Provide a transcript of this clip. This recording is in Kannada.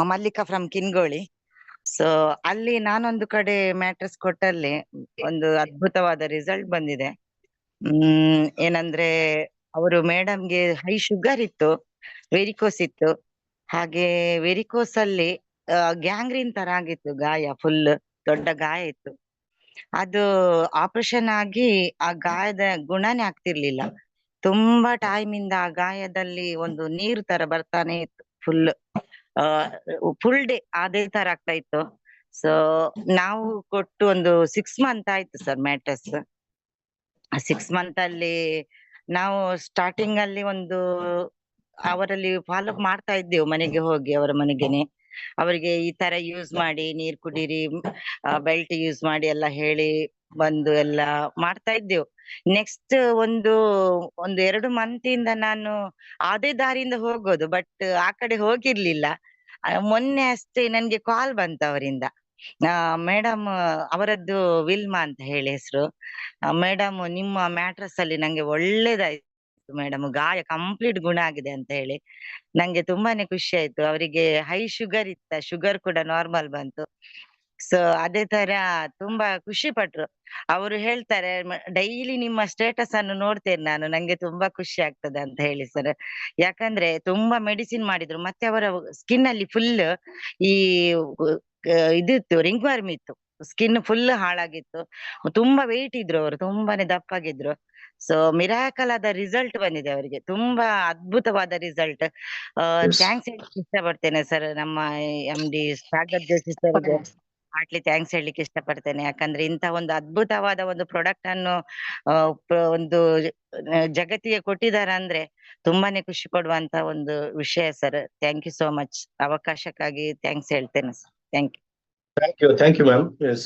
ಮಲ್ಲಿಕಾ ಫ್ರಮ್ ಕಿನ್ಗೋಳಿ. ಸೊ ಅಲ್ಲಿ ನಾನೊಂದು ಕಡೆ ಮ್ಯಾಟ್ರಸ್ ಕೊಟ್ಟಲ್ಲಿ ಒಂದು ಅದ್ಭುತವಾದ ರಿಸಲ್ಟ್ ಬಂದಿದೆ. ಏನಂದ್ರೆ ಅವರು ಮೇಡಮ್ಗೆ ಹೈ ಶುಗರ್ ಇತ್ತು, ವೆರಿಕೋಸ್ ಇತ್ತು. ಹಾಗೆ ವೆರಿಕೋಸ್ ಅಲ್ಲಿ ಗ್ಯಾಂಗ್ರೀನ್ ತರ ಆಗಿತ್ತು, ಗಾಯ ಫುಲ್ ದೊಡ್ಡ ಗಾಯ ಇತ್ತು. ಅದು ಆಪರೇಷನ್ ಆಗಿ ಆ ಗಾಯದ ಗುಣನೇ ಆಗ್ತಿರ್ಲಿಲ್ಲ. ತುಂಬಾ ಟೈಮ್ ಇಂದ ಆ ಗಾಯದಲ್ಲಿ ಒಂದು ನೀರು ತರ ಬರ್ತಾನೆ ಇತ್ತು, ಫುಲ್ ಡೇ ಅದೇ ತರ ಆಗ್ತಾ ಇತ್ತು. ಸೊ ನಾವು ಕೊಟ್ಟು ಒಂದು 6 ಮಂತ್ ಆಯ್ತು ಸರ್ ಮ್ಯಾಟ್ರಸ್. 6 ಮಂತ್ ಅಲ್ಲಿ ನಾವು ಸ್ಟಾರ್ಟಿಂಗ್ ಅಲ್ಲಿ ಅವರಲ್ಲಿ ಫಾಲೋ ಅಪ್ ಮಾಡ್ತಾ ಇದ್ದೆವು, ಮನೆಗೆ ಹೋಗಿ ಅವರ ಮನೆಗೆನೆ ಅವರಿಗೆ ಈ ತರ ಯೂಸ್ ಮಾಡಿ, ನೀರ್ ಕುಡೀರಿ, ಬೆಲ್ಟ್ ಯೂಸ್ ಮಾಡಿ ಎಲ್ಲ ಹೇಳಿ ಬಂದು ಎಲ್ಲ ಮಾಡ್ತಾ ಇದ್ದೆವು. ನೆಕ್ಸ್ಟ್ ಒಂದು 2 ಮಂತ್ ಇಂದ ನಾನು ಅದೇ ದಾರಿಯಿಂದ ಹೋಗೋದು, ಬಟ್ ಆ ಕಡೆ ಹೋಗಿರ್ಲಿಲ್ಲ. ಮೊನ್ನೆ ಅಷ್ಟೇ ನನ್ಗೆ ಕಾಲ್ ಬಂತು ಅವರಿಂದ. ಮೇಡಮ್, ಅವರದ್ದು ವಿಲ್ಮಾ ಅಂತ ಹೇಳಿ ಹೆಸರು. ಮೇಡಮ್, ನಿಮ್ಮ ಮ್ಯಾಟ್ರಸ್ ಅಲ್ಲಿ ನಂಗೆ ಒಳ್ಳೇದಾಯ್ತು ಮೇಡಮ್, ಗಾಯ ಕಂಪ್ಲೀಟ್ ಗುಣ ಆಗಿದೆ ಅಂತ ಹೇಳಿ ನಂಗೆ ತುಂಬಾನೇ ಖುಷಿ ಆಯ್ತು. ಅವರಿಗೆ ಹೈ ಶುಗರ್ ಇತ್ತ, ಶುಗರ್ ಕೂಡ ನಾರ್ಮಲ್ ಬಂತು. ಸೊ ಅದೇ ತರ ತುಂಬಾ ಖುಷಿ ಪಟ್ರು. ಅವರು ಹೇಳ್ತಾರೆ, ಡೈಲಿ ನಿಮ್ಮ ಸ್ಟೇಟಸ್ ಅನ್ನು ನೋಡ್ತೇನೆ ನಾನು, ನಂಗೆ ತುಂಬಾ ಖುಷಿ ಆಗ್ತದೆ ಅಂತ ಹೇಳಿ ಸರ್. ಯಾಕಂದ್ರೆ ತುಂಬಾ ಮೆಡಿಸಿನ್ ಮಾಡಿದ್ರು, ಮತ್ತೆ ಅವರ ಸ್ಕಿನ್ ಅಲ್ಲಿ ಫುಲ್ ಈ ಇದಿತ್ತು, ರಿಂಗ್ ವರ್ಮ್ ಇತ್ತು, ಸ್ಕಿನ್ ಫುಲ್ ಹಾಳಾಗಿತ್ತು. ತುಂಬಾ ವೆಯ್ಟ್ ಇದ್ರು ಅವರು, ತುಂಬಾನೇ ದಪ್ಪಾಗಿದ್ರು. ಸೊ ಮಿರಾಕಲ್ ಆದ ರಿಸಲ್ಟ್ ಬಂದಿದೆ ಅವರಿಗೆ, ತುಂಬಾ ಅದ್ಭುತವಾದ ರಿಸಲ್ಟ್. Yes. ಥ್ಯಾಂಕ್ಸ್ ಹೇಳಲಿಕ್ಕೆ ಇಷ್ಟಪಡ್ತೇನೆ ಸರ್, ನಮ್ಮ MD ಸಾಗರ್ ಜೋಶಿ ಸರ್ಗೆ ಹಾರ್ಟ್ಲಿ ಥ್ಯಾಂಕ್ಸ್ ಹೇಳಲಿಕ್ಕೆ ಇಷ್ಟಪಡ್ತೇನೆ. ಯಾಕಂದ್ರೆ ಇಂತ ಒಂದು ಅದ್ಭುತವಾದ ಒಂದು ಪ್ರಾಡಕ್ಟ್ ಅನ್ನು ಒಂದು ಜಗತ್ತಿಗೆ ಕೊಟ್ಟಿದ್ದಾರೆ ಅಂದ್ರೆ ತುಂಬಾನೇ ಖುಷಿ ಪಡುವಂತ ಒಂದು ವಿಷಯ sir. Thank you so much. ಅವಕಾಶಕ್ಕಾಗಿ ಥ್ಯಾಂಕ್ಸ್ ಹೇಳ್ತೇನೆ sir. Thank you. Thank you, ma'am. Yes.